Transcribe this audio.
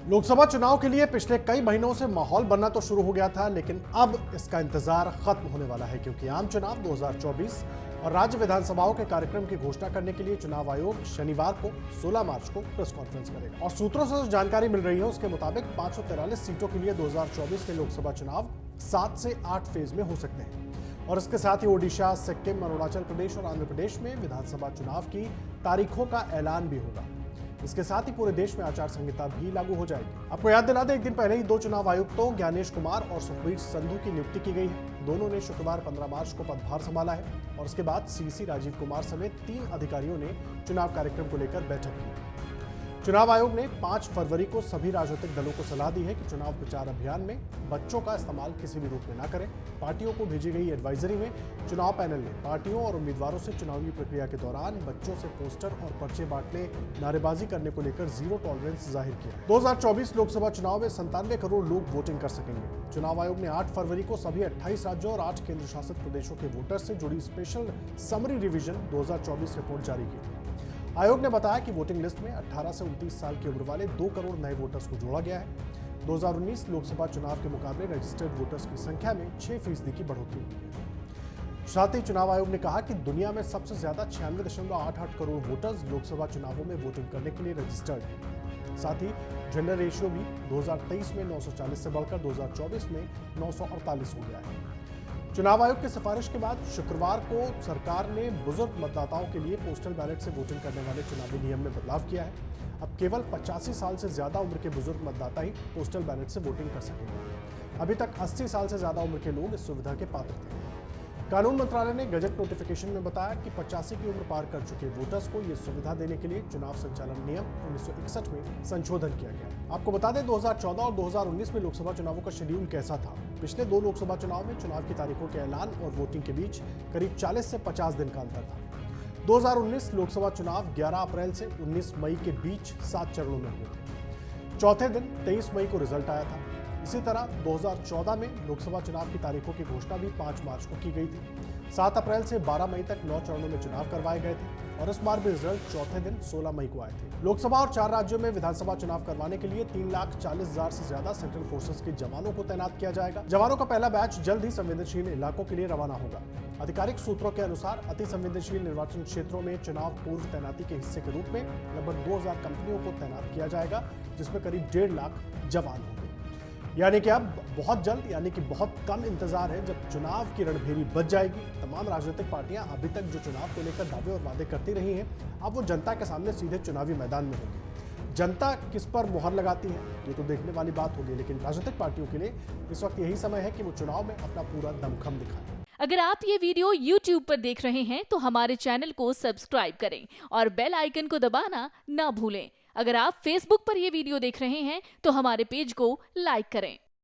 लोकसभा चुनाव के लिए पिछले कई महीनों से माहौल बनना तो शुरू हो गया था, लेकिन अब इसका इंतजार खत्म होने वाला है क्योंकि आम चुनाव 2024 और राज्य विधानसभाओं के कार्यक्रम की घोषणा करने के लिए चुनाव आयोग शनिवार को 16 मार्च को प्रेस कॉन्फ्रेंस करेगा। और सूत्रों से जो जानकारी मिल रही है उसके मुताबिक 543 सीटों के लिए 2024 के लोकसभा चुनाव 7 से 8 फेज में हो सकते हैं। और इसके साथ ही ओडिशा, सिक्किम, अरुणाचल प्रदेश और आंध्र प्रदेश में विधानसभा चुनाव की तारीखों का ऐलान भी होगा। इसके साथ ही पूरे देश में आचार संहिता भी लागू हो जाएगी। आपको याद दिला दें, एक दिन पहले ही 2 चुनाव आयुक्तों ज्ञानेश कुमार और सुखबीर संधू की नियुक्ति की गई है। दोनों ने शुक्रवार 15 मार्च को पदभार संभाला है और उसके बाद सीसी राजीव कुमार समेत 3 अधिकारियों ने चुनाव कार्यक्रम को लेकर बैठक की। चुनाव आयोग ने 5 फरवरी को सभी राजनीतिक दलों को सलाह दी है कि चुनाव प्रचार अभियान में बच्चों का इस्तेमाल किसी भी रूप में न करें। पार्टियों को भेजी गई एडवाइजरी में चुनाव पैनल ने पार्टियों और उम्मीदवारों से चुनावी प्रक्रिया के दौरान बच्चों से पोस्टर और पर्चे बांटने, नारेबाजी करने को लेकर जीरो टॉलरेंस जाहिर किया। 2024 लोकसभा चुनाव में 97 करोड़ लोग वोटिंग कर सकेंगे। चुनाव आयोग ने 8 फरवरी को सभी 28 राज्यों और 8 केंद्र शासित प्रदेशों के वोटर्स से जुड़ी स्पेशल समरी रिवीजन 2024 रिपोर्ट जारी की। आयोग ने बताया कि वोटिंग लिस्ट में 18 से 29 साल की उम्र वाले 2 करोड़ नए वोटर्स को जोड़ा गया है। 2019 लोकसभा चुनाव के मुकाबले रजिस्टर्ड वोटर्स की संख्या में 6% की बढ़ोतरी हुई है। साथ ही चुनाव आयोग ने कहा कि दुनिया में सबसे ज्यादा 96.88 करोड़ वोटर्स लोकसभा चुनावों में वोटिंग करने के लिए रजिस्टर्ड हैं। साथ ही जेंडर रेशियो भी 2023 में 940 से बढ़कर 2024 में 948 हो गया है। चुनाव आयोग की सिफारिश के बाद शुक्रवार को सरकार ने बुजुर्ग मतदाताओं के लिए पोस्टल बैलेट से वोटिंग करने वाले चुनावी नियम में बदलाव किया है। अब केवल 85 साल से ज्यादा उम्र के बुजुर्ग मतदाता ही पोस्टल बैलेट से वोटिंग कर सकेंगे। अभी तक 80 साल से ज्यादा उम्र के लोग इस सुविधा के पात्र थे। कानून मंत्रालय ने गजट नोटिफिकेशन में बताया कि 85 की उम्र पार कर चुके वोटर्स को यह सुविधा देने के लिए चुनाव संचालन नियम 1961 में संशोधन किया गया। आपको बता दें, 2014 और 2019 में लोकसभा चुनावों का शेड्यूल कैसा था। पिछले 2 लोकसभा चुनाव में चुनाव की तारीखों के ऐलान और वोटिंग के बीच करीब 40 से 50 दिन का अंतर था। 2019 लोकसभा चुनाव 11 अप्रैल से 19 मई के बीच 7 चरणों में हुए थे। चौथे दिन 23 मई को रिजल्ट आया था। इसी तरह 2014 में लोकसभा चुनाव की तारीखों की घोषणा भी 5 मार्च को की गई थी। 7 अप्रैल से 12 मई तक 9 चरणों में चुनाव करवाए गए थे और इस बार भी रिजल्ट चौथे दिन 16 मई को आए थे। लोकसभा और 4 राज्यों में विधानसभा चुनाव करवाने के लिए 3,40,000 से ज्यादा सेंट्रल फोर्सेस के जवानों को तैनात किया जाएगा। जवानों का पहला बैच जल्द ही संवेदनशील इलाकों के लिए रवाना होगा। आधिकारिक सूत्रों के अनुसार अति संवेदनशील निर्वाचन क्षेत्रों में चुनाव पूर्व तैनाती के हिस्से के रूप में लगभग 2,000 कंपनियों को तैनात किया जाएगा, जिसमें करीब 1.5 लाख जवान होंगे। यानी कि अब बहुत जल्द, यानी कि बहुत कम इंतजार है जब चुनाव की रणभेरी बज जाएगी। तमाम राजनीतिक पार्टियां अभी तक जो चुनाव को लेकर दावे और वादे करती रही हैं, अब वो जनता के सामने सीधे चुनावी मैदान में होंगी। जनता किस पर मुहर लगाती है ये तो देखने वाली बात होगी, लेकिन राजनीतिक पार्टियों के लिए इस वक्त यही समय है कि वो चुनाव में अपना पूरा दमखम दिखाएं। अगर आप ये वीडियो YouTube पर देख रहे हैं तो हमारे चैनल को सब्सक्राइब करें और बेल आइकन को दबाना ना भूलें। अगर आप Facebook पर ये वीडियो देख रहे हैं तो हमारे पेज को लाइक करें।